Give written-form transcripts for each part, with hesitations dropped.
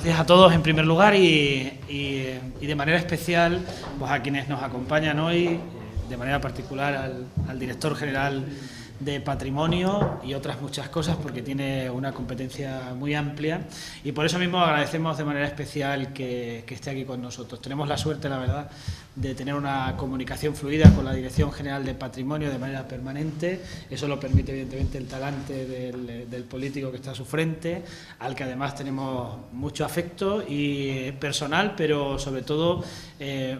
buenos días a todos en primer lugar y de manera especial pues a quienes nos acompañan hoy, de manera particular al director general de Patrimonio y otras muchas cosas, porque tiene una competencia muy amplia, y por eso mismo agradecemos de manera especial que esté aquí con nosotros. Tenemos la suerte, la verdad, de tener una comunicación fluida con la Dirección General de Patrimonio de manera permanente. Eso lo permite evidentemente el talante del político que está a su frente, al que además tenemos mucho afecto y personal, pero sobre todo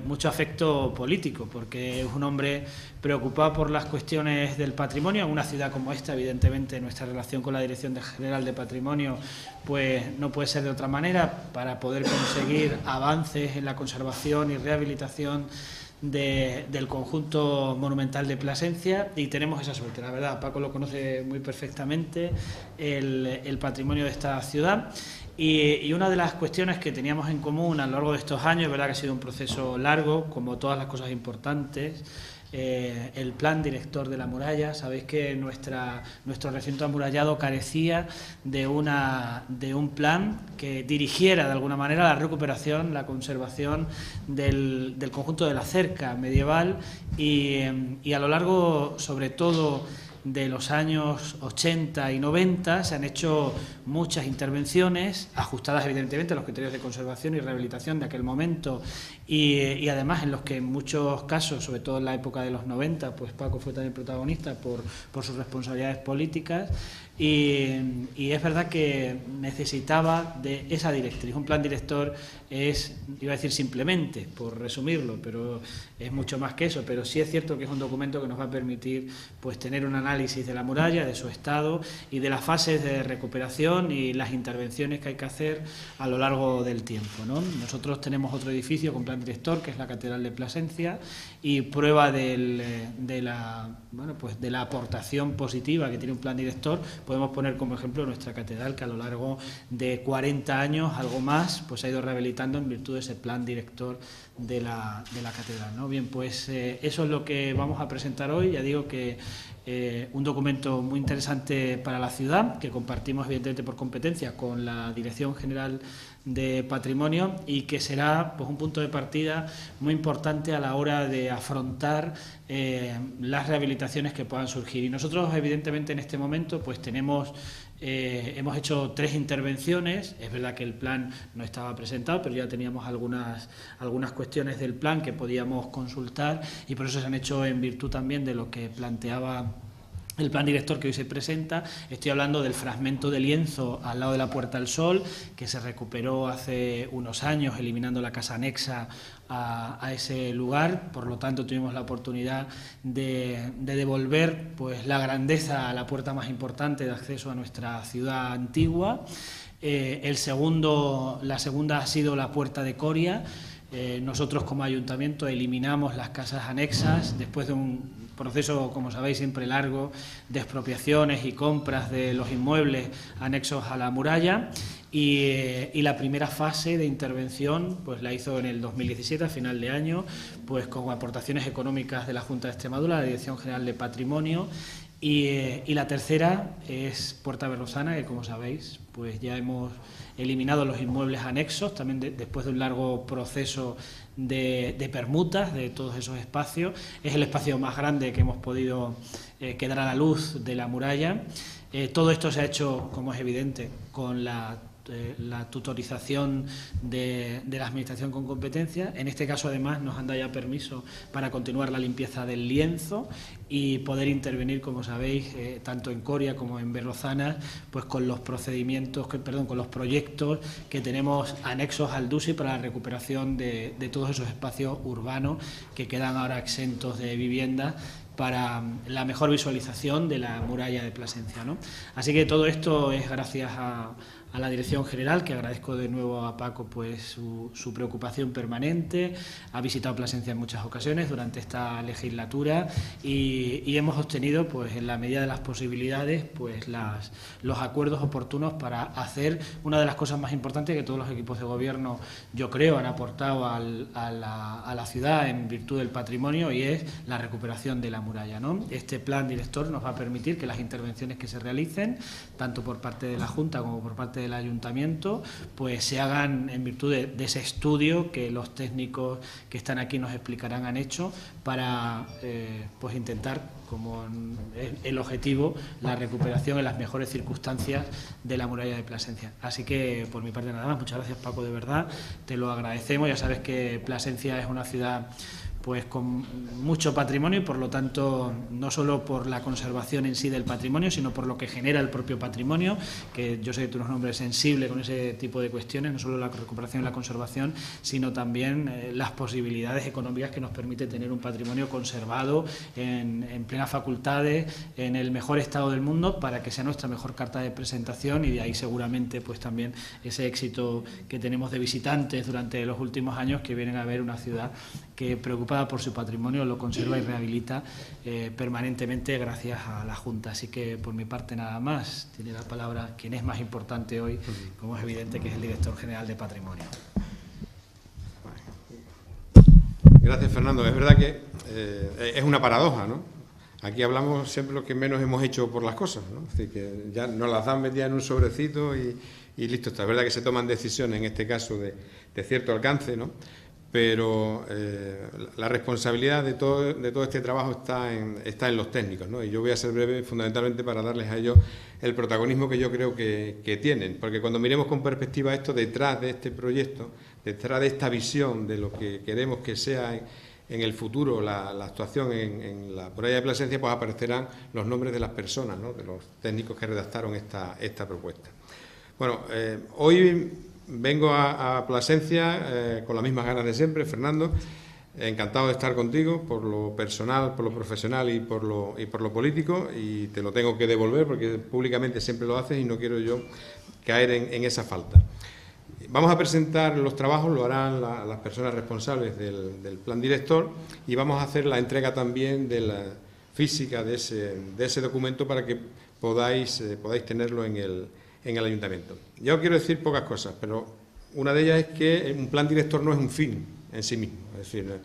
mucho afecto político, porque es un hombre preocupado por las cuestiones del patrimonio. En una ciudad como esta, evidentemente, nuestra relación con la Dirección General de Patrimonio pues no puede ser de otra manera, para poder conseguir avances en la conservación y rehabilitación del conjunto monumental de Plasencia, y tenemos esa suerte. La verdad, Paco lo conoce muy perfectamente, el patrimonio de esta ciudad. Y una de las cuestiones que teníamos en común a lo largo de estos años, es verdad que ha sido un proceso largo, como todas las cosas importantes, el plan director de la muralla. Sabéis que nuestro recinto amurallado carecía de un plan que dirigiera de alguna manera la recuperación, la conservación del conjunto de la cerca medieval, y a lo largo, sobre todo, de los años 80 y 90 se han hecho muchas intervenciones, ajustadas evidentemente a los criterios de conservación y rehabilitación de aquel momento, y además en los que en muchos casos, sobre todo en la época de los 90, pues Paco fue también protagonista por sus responsabilidades políticas, y es verdad que necesitaba de esa directriz. Un plan director iba a decir simplemente, por resumirlo, pero es mucho más que eso, pero sí es cierto que es un documento que nos va a permitir pues tener un análisis de la muralla, de su estado y de las fases de recuperación y las intervenciones que hay que hacer a lo largo del tiempo, ¿no? Nosotros tenemos otro edificio con plan director, que es la Catedral de Plasencia, y prueba de la aportación positiva que tiene un plan director, podemos poner como ejemplo nuestra catedral, que a lo largo de 40 años, algo más, pues ha ido rehabilitando en virtud de ese plan director de la catedral, ¿no? Bien, pues eso es lo que vamos a presentar hoy. Ya digo que un documento muy interesante para la ciudad, que compartimos evidentemente por competencia con la Dirección General de Patrimonio, y que será pues un punto de partida muy importante a la hora de afrontar las rehabilitaciones que puedan surgir. Y nosotros evidentemente en este momento pues hemos hecho 3 intervenciones. Es verdad que el plan no estaba presentado, pero ya teníamos algunas cuestiones del plan que podíamos consultar, y por eso se han hecho en virtud también de lo que planteaba el plan director que hoy se presenta. Estoy hablando del fragmento de lienzo al lado de la Puerta del Sol, que se recuperó hace unos años, eliminando la casa anexa a ese lugar. Por lo tanto, tuvimos la oportunidad de devolver pues la grandeza a la puerta más importante de acceso a nuestra ciudad antigua. La segunda ha sido la Puerta de Coria. Nosotros como ayuntamiento eliminamos las casas anexas después de un proceso, como sabéis, siempre largo, de expropiaciones y compras de los inmuebles anexos a la muralla, y la primera fase de intervención pues la hizo en el 2017, a final de año, pues con aportaciones económicas de la Junta de Extremadura, la Dirección General de Patrimonio, y la tercera es Puerta Berrozana, que como sabéis pues ya hemos eliminado los inmuebles anexos, también después de un largo proceso de permutas de todos esos espacios. Es el espacio más grande que hemos podido quedar a la luz de la muralla. Todo esto se ha hecho, como es evidente, con la tutorización de la Administración con competencia. En este caso, además, nos han dado ya permiso para continuar la limpieza del lienzo y poder intervenir, como sabéis, tanto en Coria como en Berrozana, pues con los con los proyectos que tenemos anexos al DUSI para la recuperación de todos esos espacios urbanos que quedan ahora exentos de viviendas, para la mejor visualización de la muralla de Plasencia, ¿no? Así que todo esto es gracias a la Dirección General, que agradezco de nuevo a Paco pues su preocupación permanente. Ha visitado Plasencia en muchas ocasiones durante esta legislatura, y hemos obtenido pues en la medida de las posibilidades pues los acuerdos oportunos para hacer una de las cosas más importantes que todos los equipos de gobierno, yo creo, han aportado a la ciudad en virtud del patrimonio, y es la recuperación de la muralla, ¿no? Este plan director nos va a permitir que las intervenciones que se realicen, tanto por parte de la Junta como por parte parte del ayuntamiento, pues se hagan en virtud de ese estudio que los técnicos que están aquí nos explicarán han hecho para pues intentar, como el objetivo, la recuperación en las mejores circunstancias de la muralla de Plasencia. Así que por mi parte nada más, muchas gracias Paco, de verdad, te lo agradecemos. Ya sabes que Plasencia es una ciudad pues con mucho patrimonio y por lo tanto no solo por la conservación en sí del patrimonio, sino por lo que genera el propio patrimonio, que yo sé que tú eres un hombre sensible con ese tipo de cuestiones, no solo la recuperación y la conservación, sino también las posibilidades económicas que nos permite tener un patrimonio conservado en plenas facultades, en el mejor estado del mundo, para que sea nuestra mejor carta de presentación, y de ahí seguramente pues también ese éxito que tenemos de visitantes durante los últimos años, que vienen a ver una ciudad que, preocupada por su patrimonio, lo conserva y rehabilita permanentemente gracias a la Junta. Así que por mi parte nada más. Tiene la palabra quien es más importante hoy, como es evidente, que es el Director General de Patrimonio. Gracias, Fernando. Es verdad que es una paradoja, ¿no? Aquí hablamos siempre lo que menos hemos hecho por las cosas, ¿no? Es decir, que ya nos las dan metidas en un sobrecito y listo está. Es verdad que se toman decisiones, en este caso, de cierto alcance, ¿no? Pero la responsabilidad de todo este trabajo está en los técnicos, ¿no? Y yo voy a ser breve fundamentalmente para darles a ellos el protagonismo que yo creo que tienen, porque cuando miremos con perspectiva esto, detrás de este proyecto, detrás de esta visión de lo que queremos que sea en el futuro la actuación en la muralla de Plasencia, pues aparecerán los nombres de las personas, ¿no? De los técnicos que redactaron esta propuesta. Bueno, hoy vengo a Plasencia con las mismas ganas de siempre, Fernando. Encantado de estar contigo, por lo personal, por lo profesional y por lo político, y te lo tengo que devolver porque públicamente siempre lo haces y no quiero yo caer en esa falta. Vamos a presentar los trabajos, lo harán las personas responsables del plan director, y vamos a hacer la entrega también de la física de ese documento para que podáis tenerlo en el ayuntamiento. Yo quiero decir pocas cosas, pero una de ellas es que un plan director no es un fin en sí mismo. Es decir,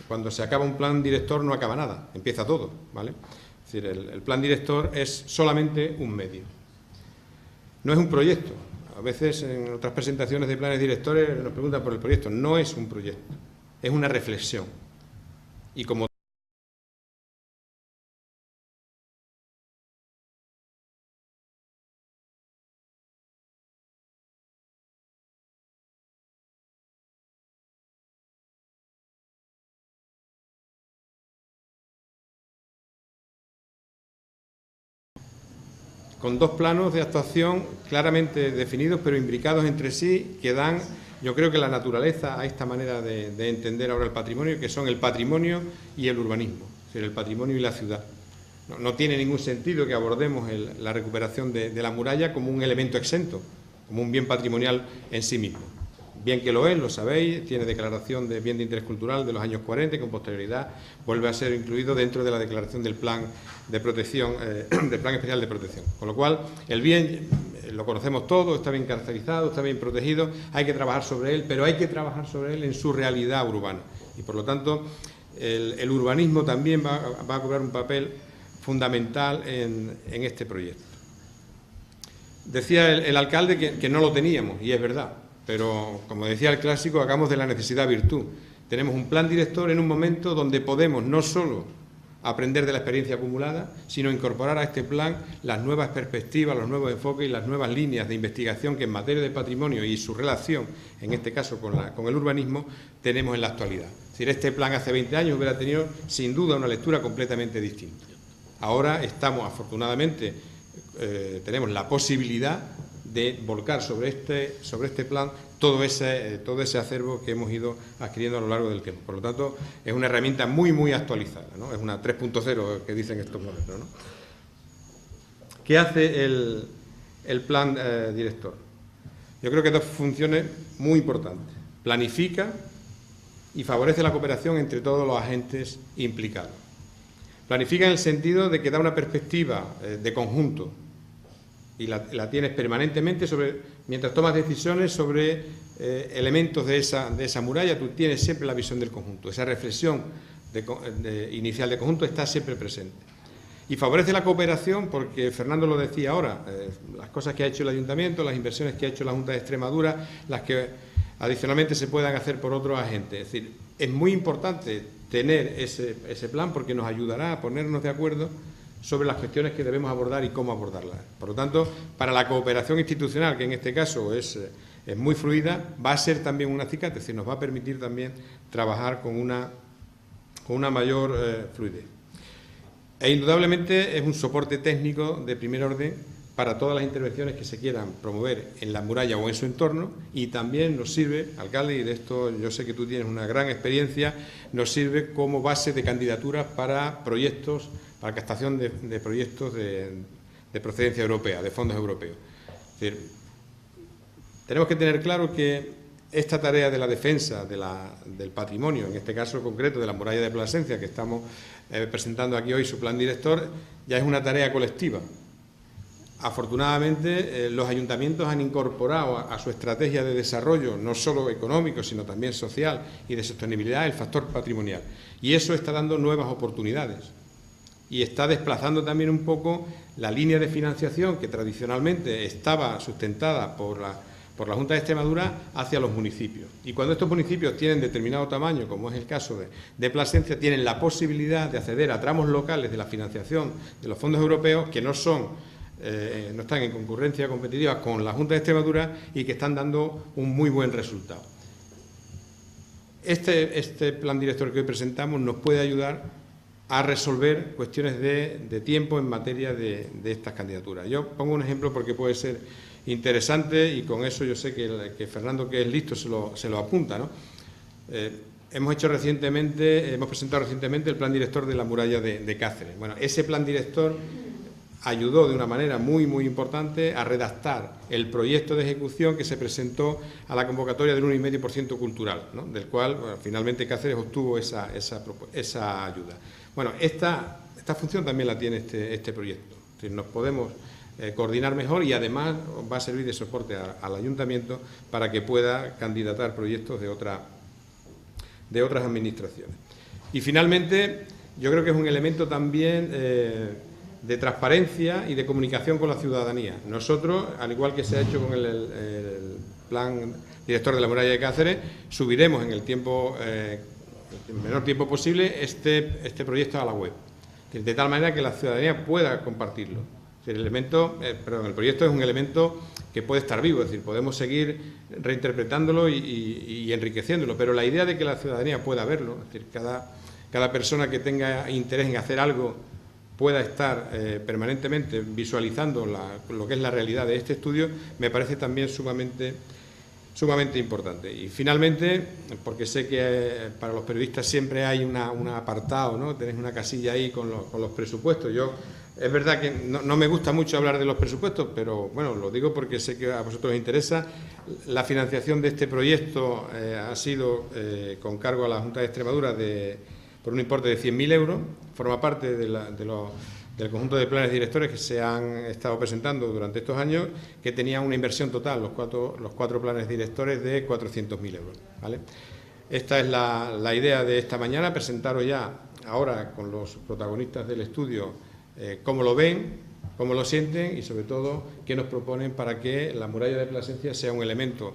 cuando se acaba un plan director no acaba nada, empieza todo, ¿vale? Es decir, el plan director es solamente un medio. No es un proyecto. A veces en otras presentaciones de planes directores nos preguntan por el proyecto. No es un proyecto, es una reflexión. Y como con dos planos de actuación claramente definidos, pero imbricados entre sí, que dan, yo creo que la naturaleza a esta manera de entender ahora el patrimonio, que son el patrimonio y el urbanismo, es decir, el patrimonio y la ciudad. No tiene ningún sentido que abordemos la recuperación de la muralla como un elemento exento, como un bien patrimonial en sí mismo. Bien que lo es, lo sabéis, tiene declaración de bien de interés cultural de los años 40 y con posterioridad vuelve a ser incluido dentro de la declaración del plan de protección, del plan especial de protección. Con lo cual, el bien lo conocemos todos, está bien caracterizado, está bien protegido, hay que trabajar sobre él, pero hay que trabajar sobre él en su realidad urbana. Y por lo tanto, el urbanismo también va a cobrar un papel fundamental en este proyecto. Decía el alcalde que no lo teníamos, y es verdad. Pero, como decía el clásico, hagamos de la necesidad virtud. Tenemos un plan director en un momento donde podemos no solo aprender de la experiencia acumulada, sino incorporar a este plan las nuevas perspectivas, los nuevos enfoques y las nuevas líneas de investigación que en materia de patrimonio y su relación, en este caso con el urbanismo, tenemos en la actualidad. Es decir, este plan hace 20 años hubiera tenido sin duda una lectura completamente distinta. Ahora estamos, afortunadamente, tenemos la posibilidad de volcar sobre este plan todo ese acervo que hemos ido adquiriendo a lo largo del tiempo. Por lo tanto, es una herramienta muy, muy actualizada, ¿no? Es una 3.0 que dicen estos momentos, ¿no? ¿Qué hace el plan director? Yo creo que dos funciones muy importantes. Planifica y favorece la cooperación entre todos los agentes implicados. Planifica en el sentido de que da una perspectiva de conjunto, y la tienes permanentemente mientras tomas decisiones sobre elementos de esa muralla, tú tienes siempre la visión del conjunto. Esa reflexión inicial de conjunto está siempre presente. Y favorece la cooperación porque, Fernando lo decía ahora, las cosas que ha hecho el Ayuntamiento, las inversiones que ha hecho la Junta de Extremadura, las que adicionalmente se puedan hacer por otros agentes. Es decir, es muy importante tener ese plan porque nos ayudará a ponernos de acuerdo sobre las cuestiones que debemos abordar y cómo abordarlas. Por lo tanto, para la cooperación institucional, que en este caso es muy fluida, va a ser también un acicate, es decir, nos va a permitir también trabajar con una mayor fluidez. E indudablemente es un soporte técnico de primer orden para todas las intervenciones que se quieran promover en la muralla o en su entorno, y también nos sirve, alcalde, y de esto yo sé que tú tienes una gran experiencia, nos sirve como base de candidaturas para proyectos, para captación de proyectos de procedencia europea, de fondos europeos. Es decir, tenemos que tener claro que esta tarea de la defensa del patrimonio, en este caso concreto de la muralla de Plasencia, que estamos presentando aquí hoy su plan director, ya es una tarea colectiva. Afortunadamente, los ayuntamientos han incorporado a su estrategia de desarrollo, no solo económico, sino también social y de sostenibilidad, el factor patrimonial. Y eso está dando nuevas oportunidades. Y está desplazando también un poco la línea de financiación que tradicionalmente estaba sustentada por la Junta de Extremadura hacia los municipios. Y cuando estos municipios tienen determinado tamaño, como es el caso de Plasencia, tienen la posibilidad de acceder a tramos locales de la financiación de los fondos europeos que no están en concurrencia competitiva con la Junta de Extremadura y que están dando un muy buen resultado. Este plan director que hoy presentamos nos puede ayudar a resolver cuestiones de tiempo en materia de estas candidaturas. Yo pongo un ejemplo porque puede ser interesante y con eso yo sé que Fernando, que es listo, se lo apunta, ¿no? Hemos presentado recientemente el plan director de la muralla de Cáceres. Bueno, ese plan director ayudó de una manera muy, muy importante a redactar el proyecto de ejecución que se presentó a la convocatoria del 1,5% cultural, ¿no? Del cual, bueno, finalmente Cáceres obtuvo esa ayuda. Bueno, esta función también la tiene este proyecto. Es decir, nos podemos coordinar mejor y además va a servir de soporte al ayuntamiento para que pueda candidatar proyectos de otras administraciones. Y finalmente, yo creo que es un elemento también de transparencia y de comunicación con la ciudadanía. Nosotros, al igual que se ha hecho con el plan director de la muralla de Cáceres, subiremos en el menor tiempo posible este proyecto a la web, de tal manera que la ciudadanía pueda compartirlo. El proyecto es un elemento que puede estar vivo, es decir, podemos seguir reinterpretándolo y enriqueciéndolo, pero la idea de que la ciudadanía pueda verlo, es decir, cada persona que tenga interés en hacer algo pueda estar permanentemente visualizando lo que es la realidad de este estudio, me parece también sumamente importante. Y finalmente, porque sé que para los periodistas siempre hay un apartado, ¿no? Tenéis una casilla ahí con los presupuestos. Es verdad que no me gusta mucho hablar de los presupuestos, pero bueno, lo digo porque sé que a vosotros os interesa. La financiación de este proyecto ha sido con cargo a la Junta de Extremadura por un importe de 100.000 euros. Forma parte del conjunto de planes directores que se han estado presentando durante estos años, que tenían una inversión total, los cuatro planes directores, de 400.000 euros. ¿Vale? Esta es la idea de esta mañana, presentaros ya ahora con los protagonistas del estudio cómo lo ven, cómo lo sienten y sobre todo qué nos proponen para que la muralla de Plasencia sea un elemento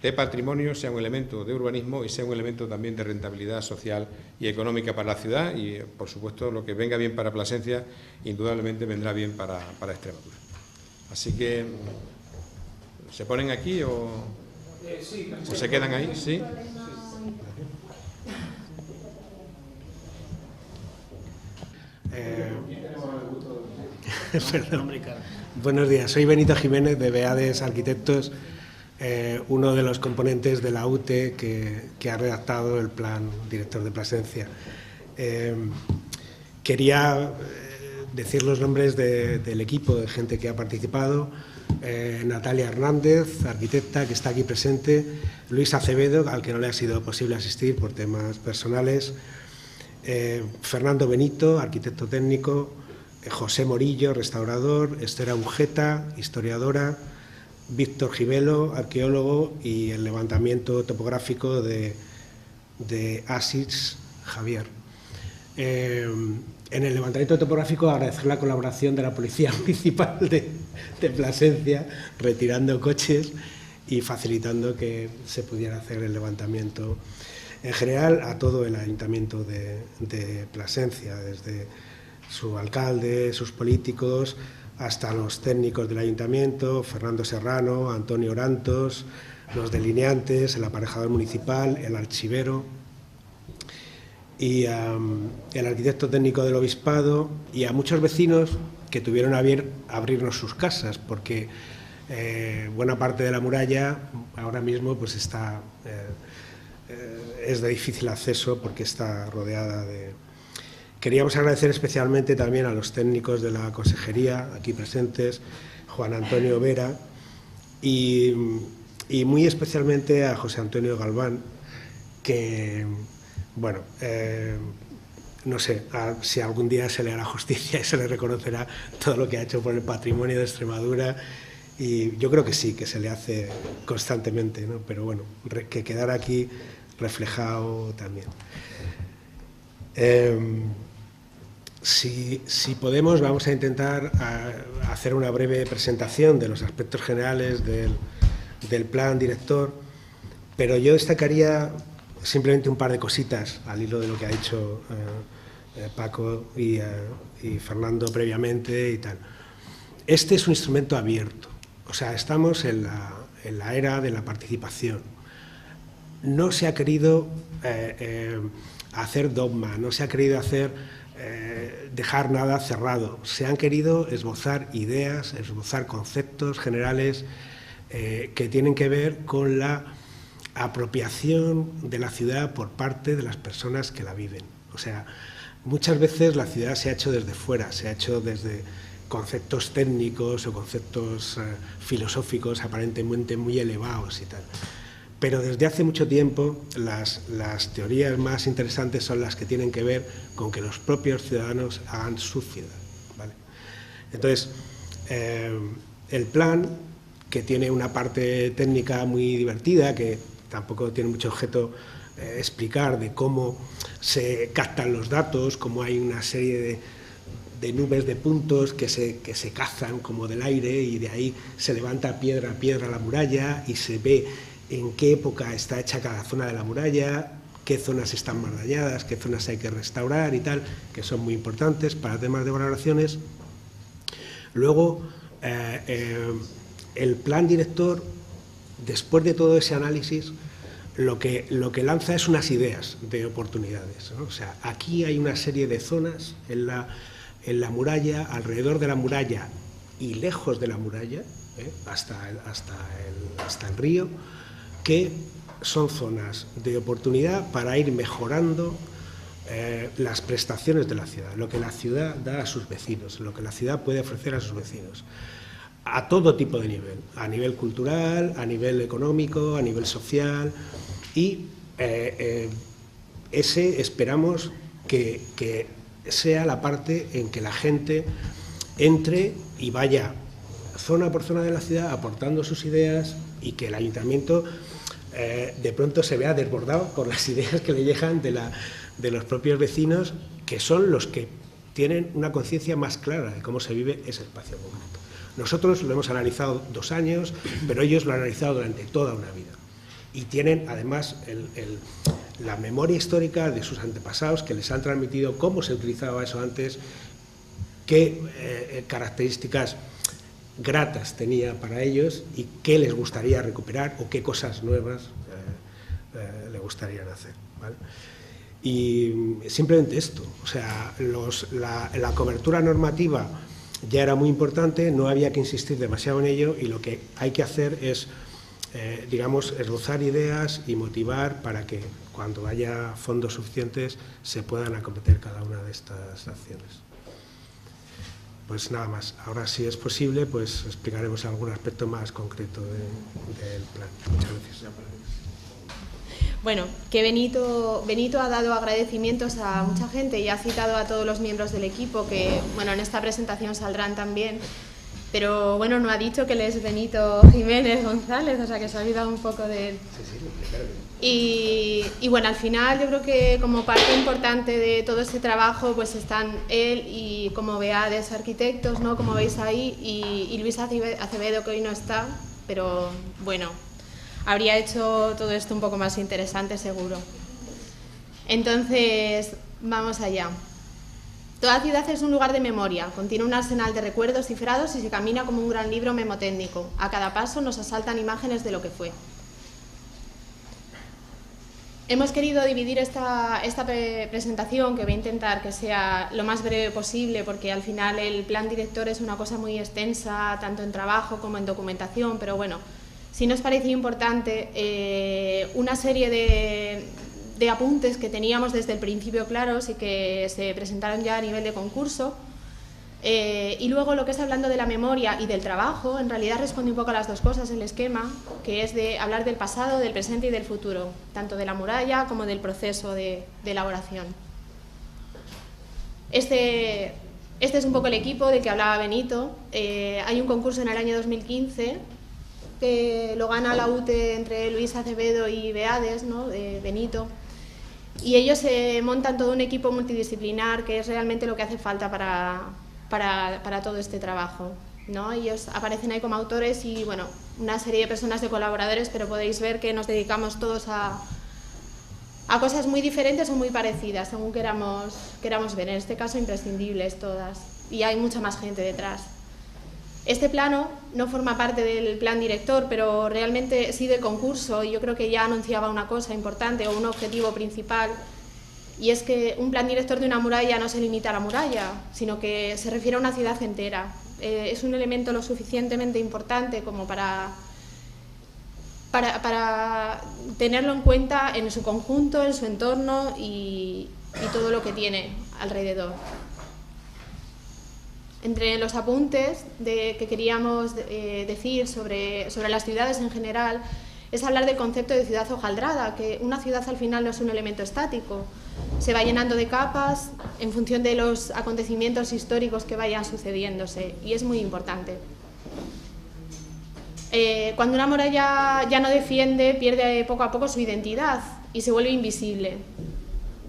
de patrimonio, sea un elemento de urbanismo y sea un elemento también de rentabilidad social y económica para la ciudad y, por supuesto, lo que venga bien para Plasencia indudablemente vendrá bien para Extremadura. Así que, ¿se ponen aquí o se quedan ahí? ¿Sí? Buenos días, soy Benito Jiménez de Beades Arquitectos, uno de los componentes de la UTE que ha redactado el plan director de Plasencia. Quería decir los nombres del equipo de gente que ha participado. Natalia Hernández, arquitecta, que está aquí presente, Luis Acevedo, al que no le ha sido posible asistir por temas personales, Fernando Benito, arquitecto técnico, José Morillo, restaurador, Esther Agujeta, historiadora, Víctor Gibelo, arqueólogo, y el levantamiento topográfico de Asís Javier. En el levantamiento topográfico, agradecer la colaboración de la Policía Municipal de Plasencia, retirando coches y facilitando que se pudiera hacer el levantamiento. En general, a todo el Ayuntamiento de Plasencia, desde su alcalde, sus políticos, hasta los técnicos del Ayuntamiento, Fernando Serrano, Antonio Orantos, los delineantes, el aparejador municipal, el archivero y el arquitecto técnico del Obispado, y a muchos vecinos que tuvieron a bien abrirnos sus casas, porque buena parte de la muralla ahora mismo pues está, es de difícil acceso porque está rodeada de... Queríamos agradecer especialmente también a los técnicos de la consejería aquí presentes, Juan Antonio Vera, y muy especialmente a José Antonio Galván, que, bueno, no sé si algún día se le hará justicia y se le reconocerá todo lo que ha hecho por el patrimonio de Extremadura, y yo creo que sí, que se le hace constantemente, ¿no? Pero bueno, que quedara aquí reflejado también. Si podemos, vamos a intentar hacer una breve presentación de los aspectos generales del plan director, pero yo destacaría simplemente un par de cositas al hilo de lo que ha dicho Paco y Fernando previamente y tal. Este es un instrumento abierto, o sea, estamos en la era de la participación. No se ha querido hacer dogma, no se ha querido dejar nada cerrado. Se han querido esbozar ideas, esbozar conceptos generales que tienen que ver con la apropiación de la ciudad por parte de las personas que la viven. O sea, muchas veces la ciudad se ha hecho desde fuera, se ha hecho desde conceptos técnicos o conceptos filosóficos aparentemente muy elevados y tal. Pero desde hace mucho tiempo las teorías más interesantes son las que tienen que ver con que los propios ciudadanos hagan su ciudad, ¿vale? Entonces, el plan, que tiene una parte técnica muy divertida, que tampoco tiene mucho objeto explicar de cómo se captan los datos, cómo hay una serie de nubes de puntos que se cazan como del aire y de ahí se levanta piedra a piedra la muralla y se ve en qué época está hecha cada zona de la muralla, qué zonas están más dañadas, qué zonas hay que restaurar y tal, que son muy importantes para temas de valoraciones. Luego, el plan director, después de todo ese análisis, lo que lanza es unas ideas de oportunidades, ¿no? O sea, aquí hay una serie de zonas en la muralla, alrededor de la muralla y lejos de la muralla, hasta el río, que son zonas de oportunidad para ir mejorando las prestaciones de la ciudad, lo que la ciudad da a sus vecinos, lo que la ciudad puede ofrecer a sus vecinos, a todo tipo de nivel, a nivel cultural, a nivel económico, a nivel social, y ese esperamos que sea la parte en que la gente entre y vaya zona por zona de la ciudad aportando sus ideas y que el ayuntamiento de pronto se vea desbordado por las ideas que le llegan de los propios vecinos, que son los que tienen una conciencia más clara de cómo se vive ese espacio concreto. Nosotros lo hemos analizado 2 años, pero ellos lo han analizado durante toda una vida. Y tienen además la memoria histórica de sus antepasados que les han transmitido cómo se utilizaba eso antes, qué características gratas tenía para ellos y qué les gustaría recuperar o qué cosas nuevas le gustarían hacer, ¿vale? Y simplemente esto, o sea, la cobertura normativa ya era muy importante, no había que insistir demasiado en ello y lo que hay que hacer es, digamos, esbozar ideas y motivar para que cuando haya fondos suficientes se puedan acometer cada una de estas acciones. Pues nada más. Ahora, si es posible, pues explicaremos algún aspecto más concreto del plan. Muchas gracias. Bueno, que Benito ha dado agradecimientos a mucha gente y ha citado a todos los miembros del equipo que, bueno, en esta presentación saldrán también. Pero bueno, no ha dicho que él es Benito Jiménez González, o sea que se ha olvidado un poco de él. Y bueno, al final yo creo que como parte importante de todo este trabajo pues están él y como Beades arquitectos, ¿no? Como veis ahí, y Luis Acevedo, que hoy no está, pero bueno, habría hecho todo esto un poco más interesante seguro. Entonces, vamos allá. Toda ciudad es un lugar de memoria, contiene un arsenal de recuerdos cifrados y se camina como un gran libro memotécnico. A cada paso nos asaltan imágenes de lo que fue. Hemos querido dividir esta presentación, que voy a intentar que sea lo más breve posible, porque al final el plan director es una cosa muy extensa, tanto en trabajo como en documentación, pero bueno, sí nos parecía importante una serie de apuntes que teníamos desde el principio claros y que se presentaron ya a nivel de concurso. Y luego lo que es hablando de la memoria y del trabajo, en realidad responde un poco a las dos cosas el esquema, que es de hablar del pasado, del presente y del futuro, tanto de la muralla como del proceso de elaboración. Este es un poco el equipo del que hablaba Benito. Hay un concurso en el año 2015 que lo gana la UTE entre Luis Acevedo y Beades, ¿no? De Benito. Y ellos montan todo un equipo multidisciplinar, que es realmente lo que hace falta para todo este trabajo, ¿no? Ellos aparecen ahí como autores y, bueno, una serie de personas de colaboradores, pero podéis ver que nos dedicamos todos a cosas muy diferentes o muy parecidas, según queramos ver. En este caso, imprescindibles todas. Y hay mucha más gente detrás. Este plano no forma parte del plan director, pero realmente sí del concurso, y yo creo que ya anunciaba una cosa importante o un objetivo principal, y es que un plan director de una muralla no se limita a la muralla, sino que se refiere a una ciudad entera. Es un elemento lo suficientemente importante como para tenerlo en cuenta en su conjunto, en su entorno y todo lo que tiene alrededor. Entre los apuntes que queríamos decir sobre las ciudades en general es hablar del concepto de ciudad hojaldrada, que una ciudad al final no es un elemento estático, se va llenando de capas en función de los acontecimientos históricos que vayan sucediéndose, y es muy importante. Cuando una muralla ya no defiende, pierde poco a poco su identidad y se vuelve invisible.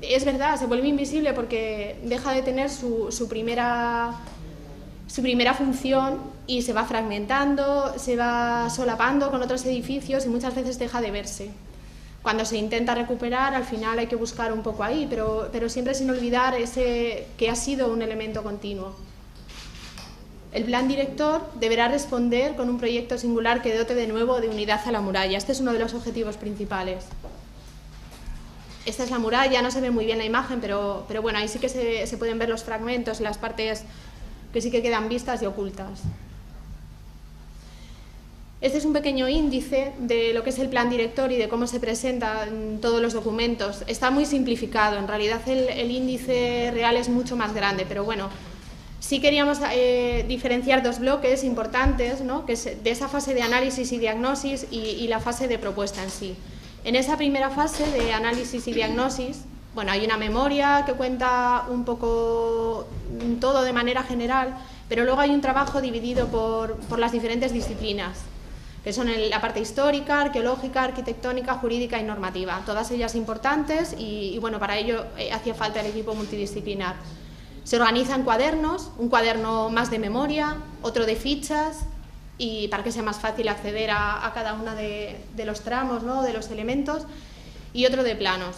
Es verdad, se vuelve invisible porque deja de tener su primera función y se va fragmentando, se va solapando con otros edificios y muchas veces deja de verse. Cuando se intenta recuperar, al final hay que buscar un poco ahí, pero siempre sin olvidar ese que ha sido un elemento continuo. El plan director deberá responder con un proyecto singular que dote de nuevo de unidad a la muralla. Este es uno de los objetivos principales. Esta es la muralla, no se ve muy bien la imagen, pero bueno, ahí sí que se pueden ver los fragmentos, las partes que sí que quedan vistas y ocultas. Este es un pequeño índice de lo que es el plan director y de cómo se presenta en todos los documentos. Está muy simplificado, en realidad el índice real es mucho más grande, pero bueno, sí queríamos diferenciar dos bloques importantes, ¿no? Que es de esa fase de análisis y diagnosis y la fase de propuesta en sí. En esa primera fase de análisis y diagnosis, bueno, hay una memoria que cuenta un poco todo de manera general, pero luego hay un trabajo dividido por las diferentes disciplinas, que son la parte histórica, arqueológica, arquitectónica, jurídica y normativa, todas ellas importantes y bueno, para ello hacía falta el equipo multidisciplinar. Se organiza en cuadernos, un cuaderno más de memoria, otro de fichas, y para que sea más fácil acceder a cada uno de los tramos, ¿no?, de los elementos, y otro de planos.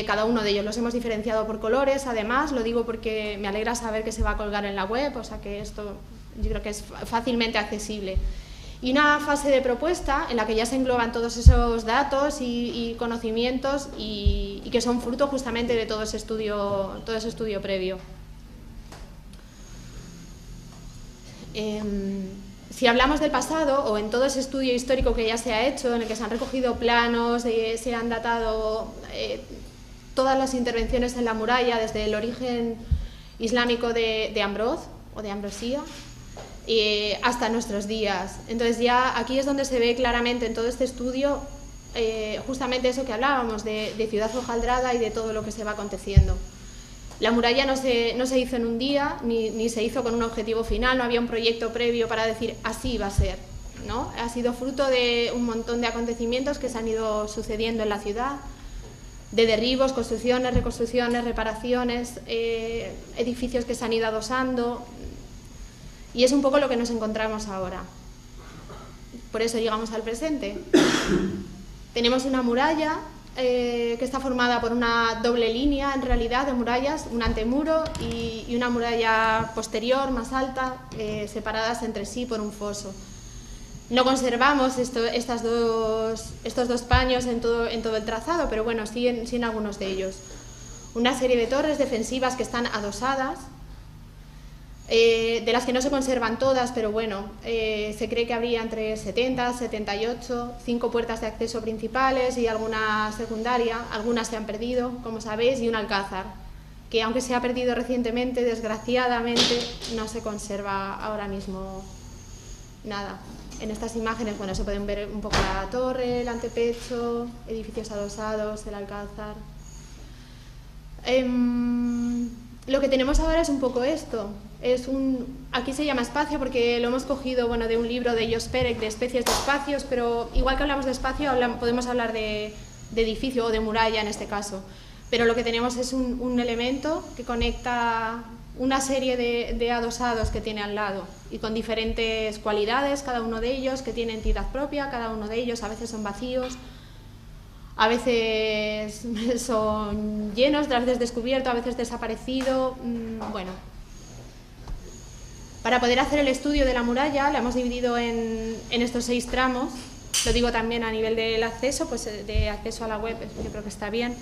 Cada uno de ellos los hemos diferenciado por colores, además, lo digo porque me alegra saber que se va a colgar en la web, o sea que esto yo creo que es fácilmente accesible. Y una fase de propuesta en la que ya se engloban todos esos datos y conocimientos y que son fruto justamente de todo ese estudio previo. Si hablamos del pasado o en todo ese estudio histórico que ya se ha hecho, en el que se han recogido planos, se han datado todas las intervenciones en la muralla desde el origen islámico de Ambroz o de Ambrosía hasta nuestros días. Entonces ya aquí es donde se ve claramente en todo este estudio justamente eso que hablábamos de ciudad hojaldrada y de todo lo que se va aconteciendo. La muralla no se hizo en un día, ni se hizo con un objetivo final, no había un proyecto previo para decir así va a ser, ¿no? Ha sido fruto de un montón de acontecimientos que se han ido sucediendo en la ciudad, de derribos, construcciones, reconstrucciones, reparaciones, edificios que se han ido adosando, y es un poco lo que nos encontramos ahora. Por eso llegamos al presente. Tenemos una muralla que está formada por una doble línea, en realidad, de murallas, un antemuro y una muralla posterior, más alta, separadas entre sí por un foso. No conservamos estos dos paños en todo el trazado, pero bueno, sí en algunos de ellos. Una serie de torres defensivas que están adosadas, de las que no se conservan todas, pero bueno, se cree que habría entre 70, 78, 5 puertas de acceso principales y alguna secundaria. Algunas se han perdido, como sabéis, y un alcázar, que aunque se ha perdido recientemente, desgraciadamente no se conserva ahora mismo nada. En estas imágenes, bueno, se pueden ver un poco la torre, el antepecho, edificios adosados, el alcázar. Lo que tenemos ahora es un poco esto. Aquí se llama espacio porque lo hemos cogido, bueno, de un libro de Jos Perec, de especies de espacios, pero igual que hablamos de espacio, podemos hablar de edificio o de muralla en este caso. Pero lo que tenemos es un elemento que conecta una serie de adosados que tiene al lado y con diferentes cualidades, cada uno de ellos que tiene entidad propia, cada uno de ellos a veces son vacíos, a veces son llenos, a veces descubierto, a veces desaparecido. Bueno, para poder hacer el estudio de la muralla la hemos dividido en estos 6 tramos. Lo digo también a nivel del acceso, pues de acceso a la web, yo creo que está bien,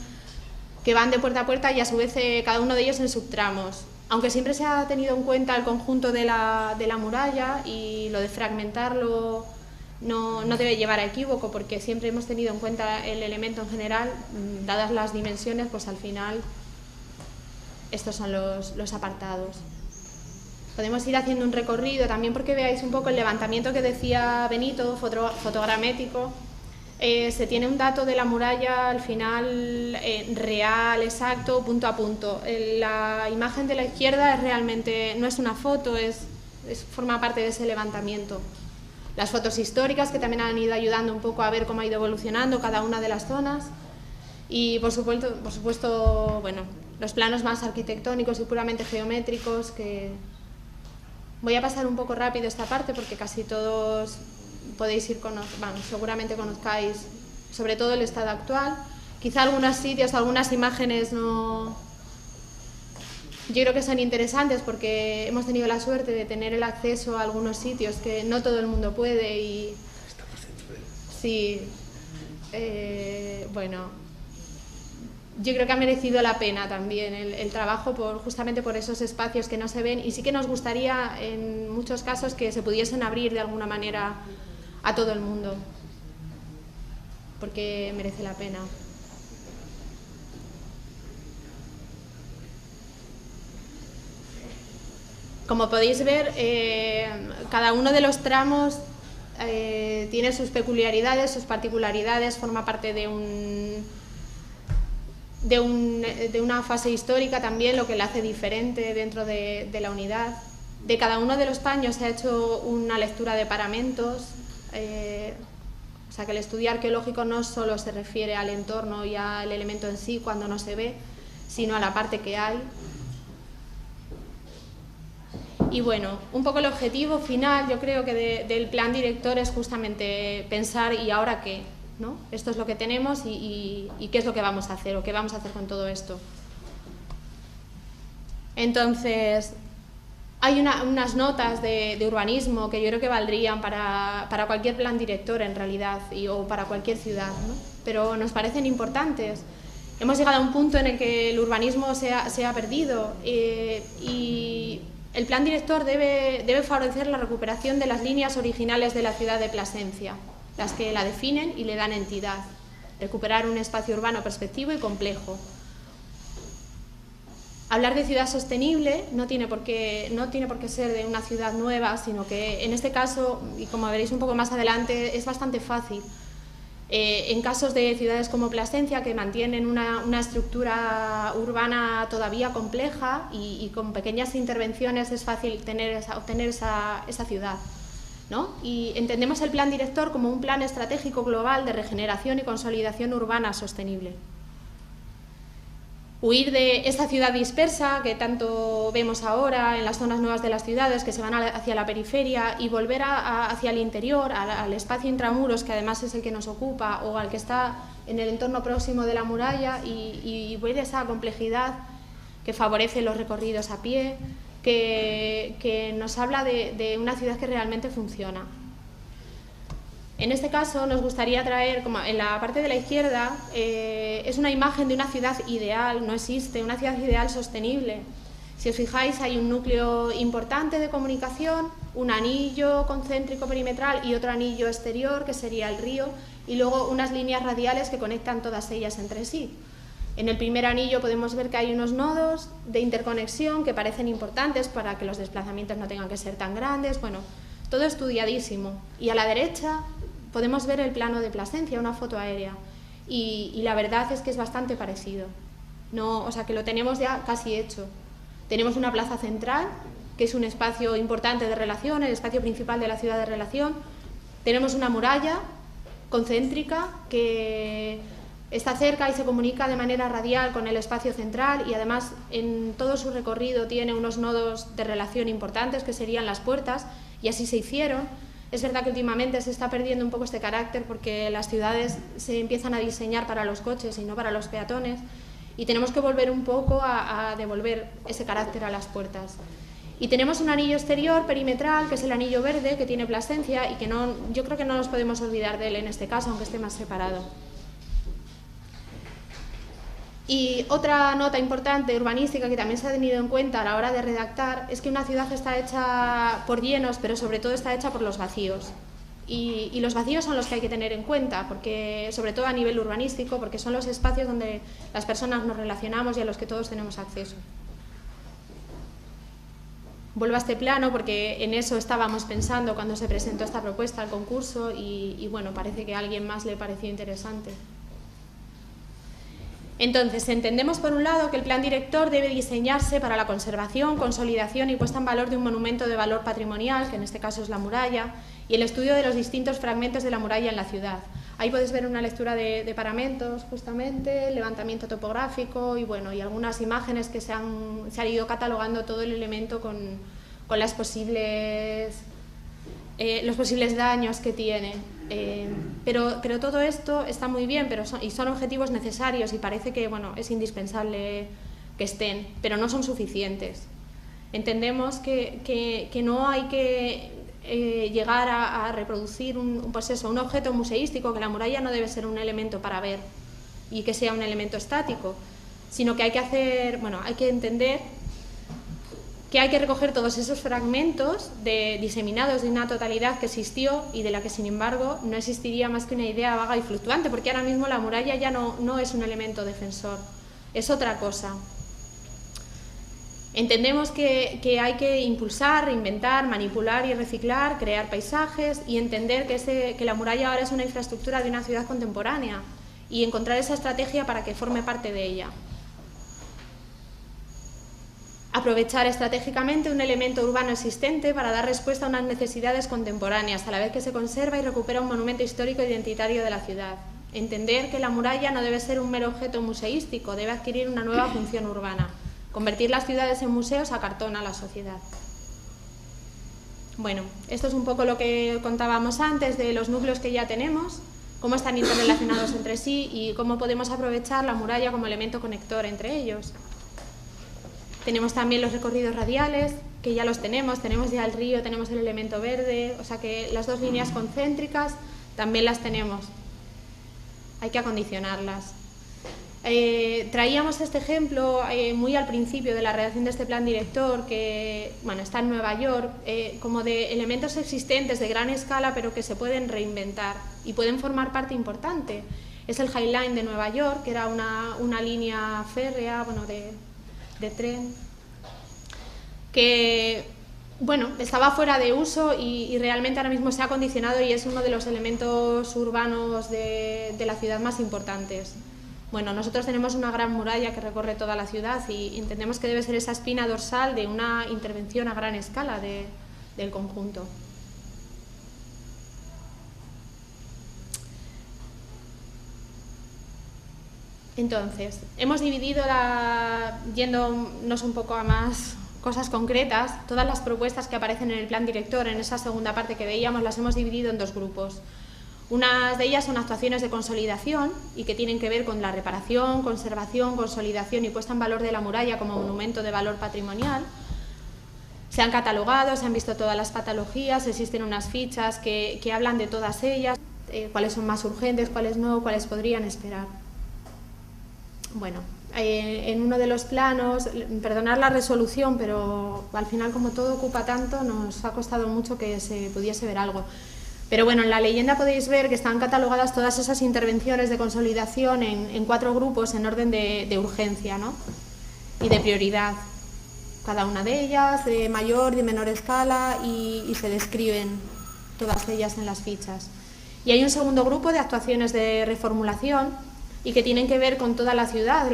que van de puerta a puerta y a su vez cada uno de ellos en subtramos. Aunque siempre se ha tenido en cuenta el conjunto de la muralla, y lo de fragmentarlo no debe llevar a equívoco, porque siempre hemos tenido en cuenta el elemento en general. Dadas las dimensiones, pues al final estos son los apartados. Podemos ir haciendo un recorrido también porque veáis un poco el levantamiento que decía Benito, fotogramétrico. Se tiene un dato de la muralla al final real, exacto, punto a punto. La imagen de la izquierda realmente no es una foto, forma parte de ese levantamiento. Las fotos históricas, que también han ido ayudando un poco a ver cómo ha ido evolucionando cada una de las zonas. Y por supuesto, bueno, los planos más arquitectónicos y puramente geométricos, que voy a pasar un poco rápido esta parte porque casi todos podéis seguramente conozcáis sobre todo el estado actual. Quizá algunos sitios, algunas imágenes no... Yo creo que son interesantes porque hemos tenido la suerte de tener el acceso a algunos sitios que no todo el mundo puede y... Sí, bueno, yo creo que ha merecido la pena también el trabajo justamente por esos espacios que no se ven, y sí que nos gustaría en muchos casos que se pudiesen abrir de alguna manera a todo el mundo, porque merece la pena. Como podéis ver, cada uno de los tramos tiene sus peculiaridades, sus particularidades, forma parte de una fase histórica también, lo que le hace diferente dentro de la unidad. De cada uno de los paños se ha hecho una lectura de paramentos, o sea que el estudio arqueológico no solo se refiere al entorno y al elemento en sí cuando no se ve, sino a la parte que hay. Y bueno, un poco el objetivo final, yo creo que del plan director es justamente pensar ¿y ahora qué? ¿No? Esto es lo que tenemos y qué es lo que vamos a hacer o qué vamos a hacer con todo esto. Entonces, hay unas notas de urbanismo que yo creo que valdrían para cualquier plan director en realidad o para cualquier ciudad, ¿no? Pero nos parecen importantes. Hemos llegado a un punto en el que el urbanismo se ha perdido y el plan director debe favorecer la recuperación de las líneas originales de la ciudad de Plasencia, las que la definen y le dan entidad. Recuperar un espacio urbano perspectivo y complejo. Hablar de ciudad sostenible no tiene por qué ser de una ciudad nueva, sino que en este caso, y como veréis un poco más adelante, es bastante fácil. En casos de ciudades como Plasencia, que mantienen una estructura urbana todavía compleja y con pequeñas intervenciones es fácil obtener esa ciudad, ¿no? Y entendemos el plan director como un plan estratégico global de regeneración y consolidación urbana sostenible. Huir de esta ciudad dispersa que tanto vemos ahora en las zonas nuevas de las ciudades que se van hacia la periferia y volver hacia el interior, al espacio intramuros, que además es el que nos ocupa, o al que está en el entorno próximo de la muralla, y ver esa complejidad que favorece los recorridos a pie, que nos habla de una ciudad que realmente funciona. En este caso nos gustaría traer, como en la parte de la izquierda, es una imagen de una ciudad ideal, no existe, una ciudad ideal sostenible. Si os fijáis, hay un núcleo importante de comunicación, un anillo concéntrico perimetral y otro anillo exterior, que sería el río, y luego unas líneas radiales que conectan todas ellas entre sí. En el primer anillo podemos ver que hay unos nodos de interconexión que parecen importantes para que los desplazamientos no tengan que ser tan grandes. Bueno, todo estudiadísimo. Y a la derecha podemos ver el plano de Plasencia, una foto aérea, y la verdad es que es bastante parecido. No, o sea, que lo tenemos ya casi hecho. Tenemos una plaza central, que es un espacio importante de relación, el espacio principal de la ciudad de relación. Tenemos una muralla concéntrica que está cerca y se comunica de manera radial con el espacio central, y además en todo su recorrido tiene unos nodos de relación importantes que serían las puertas, y así se hicieron. Es verdad que últimamente se está perdiendo un poco este carácter porque las ciudades se empiezan a diseñar para los coches y no para los peatones, y tenemos que volver un poco a devolver ese carácter a las puertas. Y tenemos un anillo exterior perimetral, que es el anillo verde que tiene Plasencia, y que yo creo que no nos podemos olvidar de él en este caso, aunque esté más separado. Y otra nota importante urbanística que también se ha tenido en cuenta a la hora de redactar es que una ciudad está hecha por llenos, pero sobre todo está hecha por los vacíos. Y los vacíos son los que hay que tener en cuenta, porque, sobre todo a nivel urbanístico, porque son los espacios donde las personas nos relacionamos y a los que todos tenemos acceso. Vuelvo a este plano porque en eso estábamos pensando cuando se presentó esta propuesta al concurso y bueno, parece que a alguien más le pareció interesante. Entonces, entendemos por un lado que el plan director debe diseñarse para la conservación, consolidación y puesta en valor de un monumento de valor patrimonial, que en este caso es la muralla, y el estudio de los distintos fragmentos de la muralla en la ciudad. Ahí podéis ver una lectura de paramentos, justamente, levantamiento topográfico y, bueno, y algunas imágenes que se han ido catalogando todo el elemento con los posibles daños que tiene. Pero todo esto está muy bien, son objetivos necesarios y parece que, bueno, es indispensable que estén, pero no son suficientes. Entendemos que no hay que llegar a reproducir un objeto museístico, que la muralla no debe ser un elemento para ver y que sea un elemento estático, sino que hay que entender que hay que recoger todos esos fragmentos diseminados de una totalidad que existió y de la que, sin embargo, no existiría más que una idea vaga y fluctuante, porque ahora mismo la muralla ya no es un elemento defensor, es otra cosa. Entendemos que hay que impulsar, reinventar, manipular y reciclar, crear paisajes y entender que la muralla ahora es una infraestructura de una ciudad contemporánea y encontrar esa estrategia para que forme parte de ella. Aprovechar estratégicamente un elemento urbano existente para dar respuesta a unas necesidades contemporáneas, a la vez que se conserva y recupera un monumento histórico identitario de la ciudad. Entender que la muralla no debe ser un mero objeto museístico, debe adquirir una nueva función urbana. Convertir las ciudades en museos acartona la sociedad. Bueno, esto es un poco lo que contábamos antes de los núcleos que ya tenemos, cómo están interrelacionados entre sí y cómo podemos aprovechar la muralla como elemento conector entre ellos. Tenemos también los recorridos radiales, que ya los tenemos ya el río, tenemos el elemento verde, o sea que las dos líneas concéntricas también las tenemos. Hay que acondicionarlas. Traíamos este ejemplo muy al principio de la redacción de este plan director, que está en Nueva York, como de elementos existentes de gran escala, pero que se pueden reinventar y pueden formar parte importante. Es el High Line de Nueva York, que era una línea férrea, de tren, que bueno, estaba fuera de uso y realmente ahora mismo se ha acondicionado y es uno de los elementos urbanos de la ciudad más importantes. Bueno, nosotros tenemos una gran muralla que recorre toda la ciudad y entendemos que debe ser esa espina dorsal de una intervención a gran escala del conjunto. Entonces, hemos dividido, yéndonos un poco a más cosas concretas, todas las propuestas que aparecen en el plan director, en esa segunda parte que veíamos, las hemos dividido en dos grupos. Unas de ellas son actuaciones de consolidación y que tienen que ver con la reparación, conservación, consolidación y puesta en valor de la muralla como monumento de valor patrimonial. Se han catalogado, se han visto todas las patologías, existen unas fichas que hablan de todas ellas, cuáles son más urgentes, cuáles no, cuáles podrían esperar. Bueno, en uno de los planos, perdonar la resolución, pero al final como todo ocupa tanto, nos ha costado mucho que se pudiese ver algo. Pero bueno, en la leyenda podéis ver que están catalogadas todas esas intervenciones de consolidación en 4 grupos en orden de urgencia, ¿no? Y de prioridad. Cada una de ellas, de mayor, de menor escala, y se describen todas ellas en las fichas. Y hay un segundo grupo de actuaciones de reformulación y que tienen que ver con toda la ciudad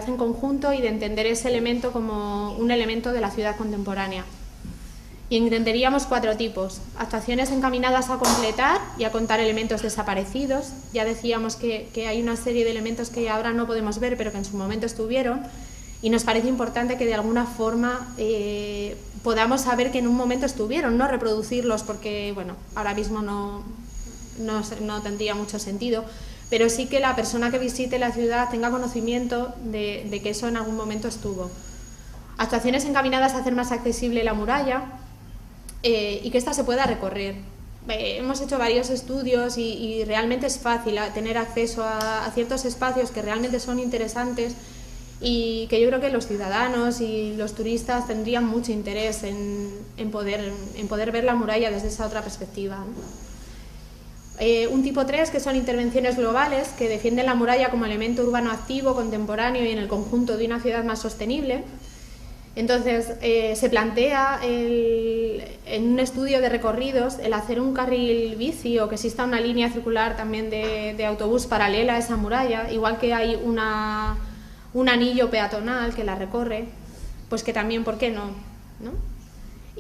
en conjunto y de entender ese elemento como un elemento de la ciudad contemporánea. Y entenderíamos 4 tipos: actuaciones encaminadas a completar y a contar elementos desaparecidos. Ya decíamos que hay una serie de elementos que ahora no podemos ver, pero que en su momento estuvieron, y nos parece importante que de alguna forma podamos saber que en un momento estuvieron, no reproducirlos porque, bueno, ahora mismo no tendría mucho sentido, pero sí que la persona que visite la ciudad tenga conocimiento de que eso en algún momento estuvo. Actuaciones encaminadas a hacer más accesible la muralla y que ésta se pueda recorrer. Hemos hecho varios estudios y realmente es fácil tener acceso a ciertos espacios que realmente son interesantes y que yo creo que los ciudadanos y los turistas tendrían mucho interés en poder ver la muralla desde esa otra perspectiva, ¿no? Un tipo 3, que son intervenciones globales, que defienden la muralla como elemento urbano activo, contemporáneo y en el conjunto de una ciudad más sostenible. Entonces, se plantea en un estudio de recorridos el hacer un carril bici o que exista una línea circular también de autobús paralela a esa muralla, igual que hay un anillo peatonal que la recorre, pues que también, ¿por qué no?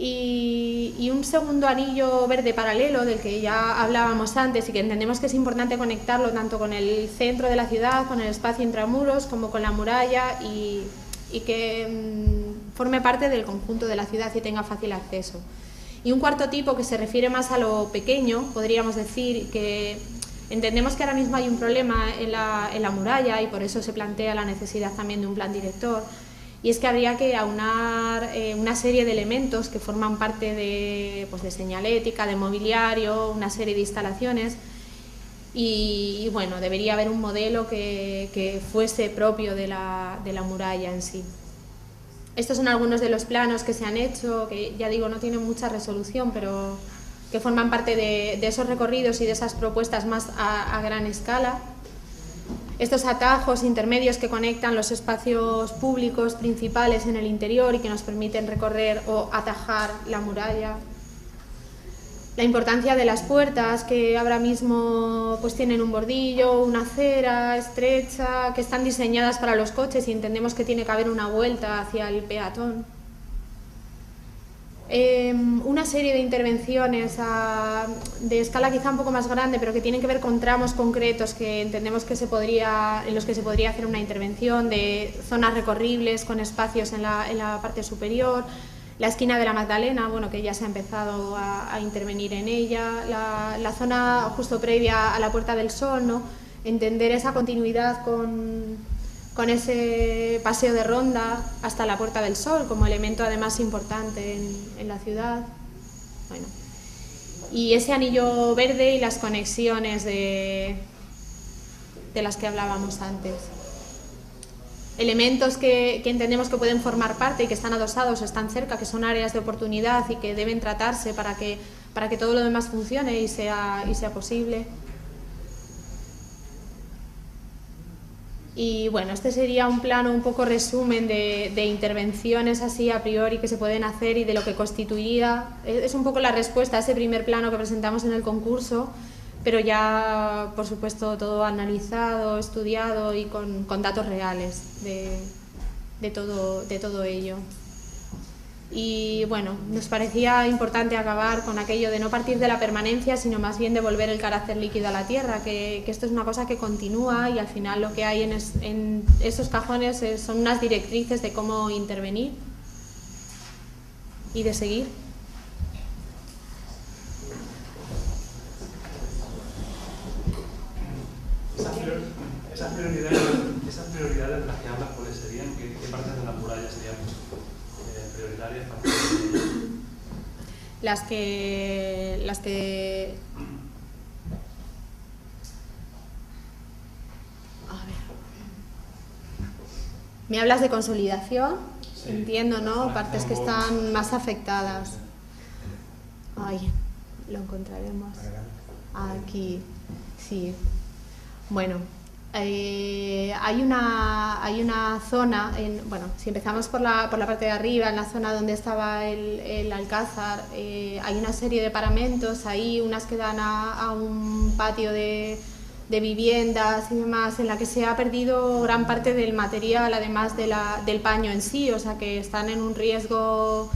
Y un segundo anillo verde paralelo del que ya hablábamos antes y que entendemos que es importante conectarlo tanto con el centro de la ciudad, con el espacio intramuros, como con la muralla y que forme parte del conjunto de la ciudad y tenga fácil acceso. Y un cuarto tipo que se refiere más a lo pequeño, podríamos decir que entendemos que ahora mismo hay un problema en la muralla y por eso se plantea la necesidad también de un plan director. Y es que habría que aunar una serie de elementos que forman parte de señalética, de mobiliario, una serie de instalaciones y bueno, debería haber un modelo que fuese propio de la muralla en sí. Estos son algunos de los planos que se han hecho, que ya digo, no tienen mucha resolución, pero que forman parte de esos recorridos y de esas propuestas más a gran escala. Estos atajos intermedios que conectan los espacios públicos principales en el interior y que nos permiten recorrer o atajar la muralla. La importancia de las puertas, que ahora mismo pues tienen un bordillo, una acera estrecha, que están diseñadas para los coches y entendemos que tiene que haber una vuelta hacia el peatón. Una serie de intervenciones de escala quizá un poco más grande, pero que tienen que ver con tramos concretos que entendemos que en los que se podría hacer una intervención, de zonas recorribles con espacios en la parte superior, la esquina de la Magdalena, bueno, que ya se ha empezado a intervenir en ella, la zona justo previa a la Puerta del Sol, ¿no? Entender esa continuidad con ese paseo de ronda hasta la Puerta del Sol como elemento además importante en la ciudad. Bueno, y ese anillo verde y las conexiones de las que hablábamos antes. Elementos que entendemos que pueden formar parte y que están adosados o están cerca, que son áreas de oportunidad y que deben tratarse para que todo lo demás funcione y sea posible. Y bueno, este sería un plano un poco resumen de intervenciones así a priori que se pueden hacer y de lo que constituiría. Es un poco la respuesta a ese primer plano que presentamos en el concurso, pero ya, por supuesto, todo analizado, estudiado y con datos reales de todo ello. Y bueno, nos parecía importante acabar con aquello de no partir de la permanencia, sino más bien devolver el carácter líquido a la tierra, que esto es una cosa que continúa y al final lo que hay en esos cajones son unas directrices de cómo intervenir y de seguir. Esas prioridades de las que hablas, ¿cuáles serían? ¿Qué partes de la muralla serían prioritarias? Las que a ver. Me hablas de consolidación, sí. Entiendo, ¿no? Partes que están más afectadas. Ay, lo encontraremos aquí, sí. Bueno, hay una zona, bueno, si empezamos por la parte de arriba, en la zona donde estaba el alcázar, hay una serie de paramentos, ahí unas que dan a un patio de viviendas y demás, en la que se ha perdido gran parte del material, además del paño en sí, o sea que están en un riesgo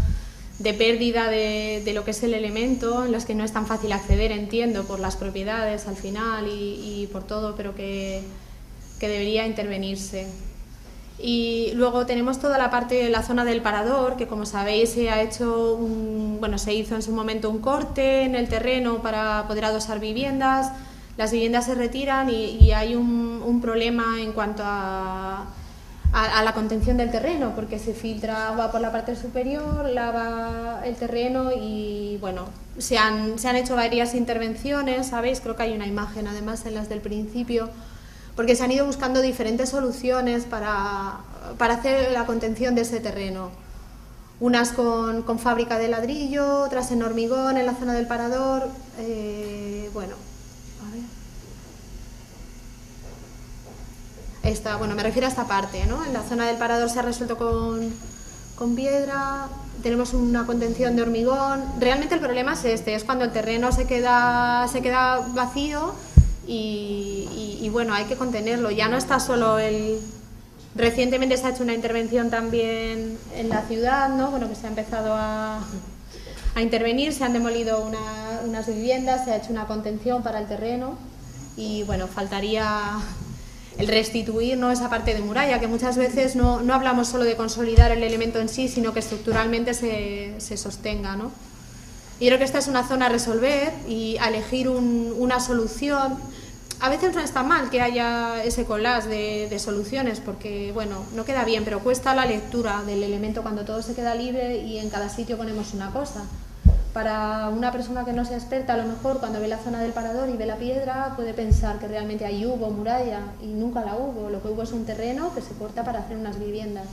de pérdida de lo que es el elemento, en los que no es tan fácil acceder, entiendo, por las propiedades al final y por todo, pero que debería intervenirse. Y luego tenemos toda la parte de la zona del parador, que como sabéis se hizo en su momento un corte en el terreno para poder adosar viviendas. Las viviendas se retiran y hay un problema en cuanto a la contención del terreno, porque se filtra agua por la parte superior, lava el terreno y bueno, se han hecho varias intervenciones, ¿sabéis? Creo que hay una imagen además en las del principio, porque se han ido buscando diferentes soluciones para hacer la contención de ese terreno. Unas con fábrica de ladrillo, otras en hormigón en la zona del parador, bueno, a ver. Me refiero a esta parte, ¿no? En la zona del parador se ha resuelto con piedra, tenemos una contención de hormigón. Realmente el problema es es cuando el terreno se queda vacío y bueno, hay que contenerlo. Ya no está solo recientemente se ha hecho una intervención también en la ciudad, ¿no? Bueno, que se ha empezado a intervenir, se han demolido unas viviendas, se ha hecho una contención para el terreno y bueno, faltaría el restituir, ¿no?, esa parte de muralla, que muchas veces no hablamos solo de consolidar el elemento en sí, sino que estructuralmente se sostenga, ¿no? Y creo que esta es una zona a resolver y a elegir una solución. A veces no está mal que haya ese collage de soluciones, porque bueno, no queda bien, pero cuesta la lectura del elemento cuando todo se queda libre y en cada sitio ponemos una cosa. Para una persona que no sea experta, a lo mejor cuando ve la zona del parador y ve la piedra puede pensar que realmente ahí hubo muralla y nunca la hubo. Lo que hubo es un terreno que se corta para hacer unas viviendas.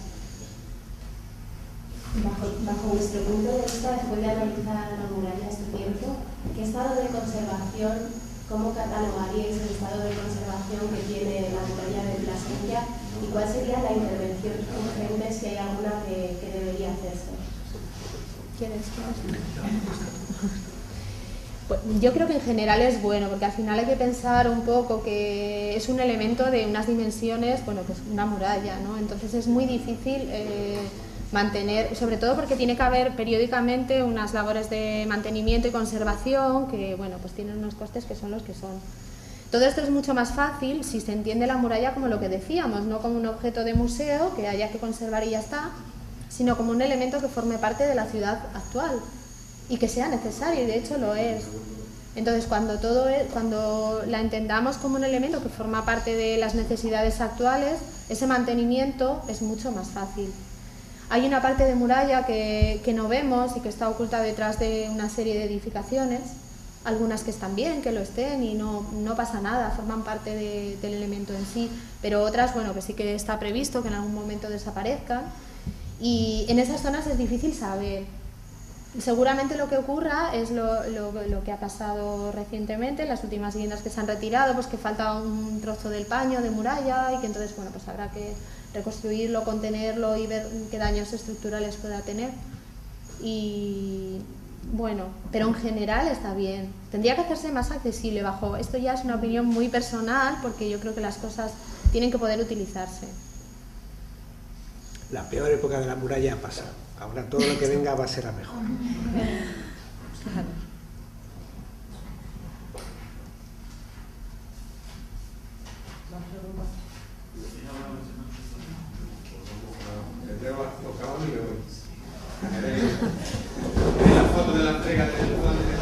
Bajo vuestro punto de vista, después de analizar la muralla este tiempo, ¿qué estado de conservación, cómo catalogaríais el estado de conservación que tiene la muralla de Plasencia y cuál sería la intervención urgente si hay alguna que debería hacerse? Pues yo creo que en general es bueno, porque al final hay que pensar un poco que es un elemento de unas dimensiones, bueno, pues una muralla, ¿no? Entonces es muy difícil mantener, sobre todo porque tiene que haber periódicamente unas labores de mantenimiento y conservación que, bueno, pues tienen unos costes que son los que son. Todo esto es mucho más fácil si se entiende la muralla como lo que decíamos, no como un objeto de museo que haya que conservar y ya está, sino como un elemento que forme parte de la ciudad actual y que sea necesario, y de hecho lo es. Entonces, cuando la entendamos como un elemento que forma parte de las necesidades actuales, ese mantenimiento es mucho más fácil. Hay una parte de muralla que no vemos y que está oculta detrás de una serie de edificaciones, algunas que están bien, que lo estén y no pasa nada, forman parte del elemento en sí, pero otras, bueno, que sí que está previsto que en algún momento desaparezcan. Y en esas zonas es difícil saber Seguramente lo que ocurra es lo que ha pasado recientemente, las últimas viviendas que se han retirado, pues que falta un trozo del paño de muralla y que entonces, bueno, pues habrá que reconstruirlo, contenerlo y ver qué daños estructurales pueda tener. Y bueno, pero en general está bien. Tendría que hacerse más accesible bajo. Esto ya es una opinión muy personal porque yo creo que las cosas tienen que poder utilizarse. La peor época de la muralla ha pasado. Ahora todo lo que venga va a ser a mejor. La foto de la entrega del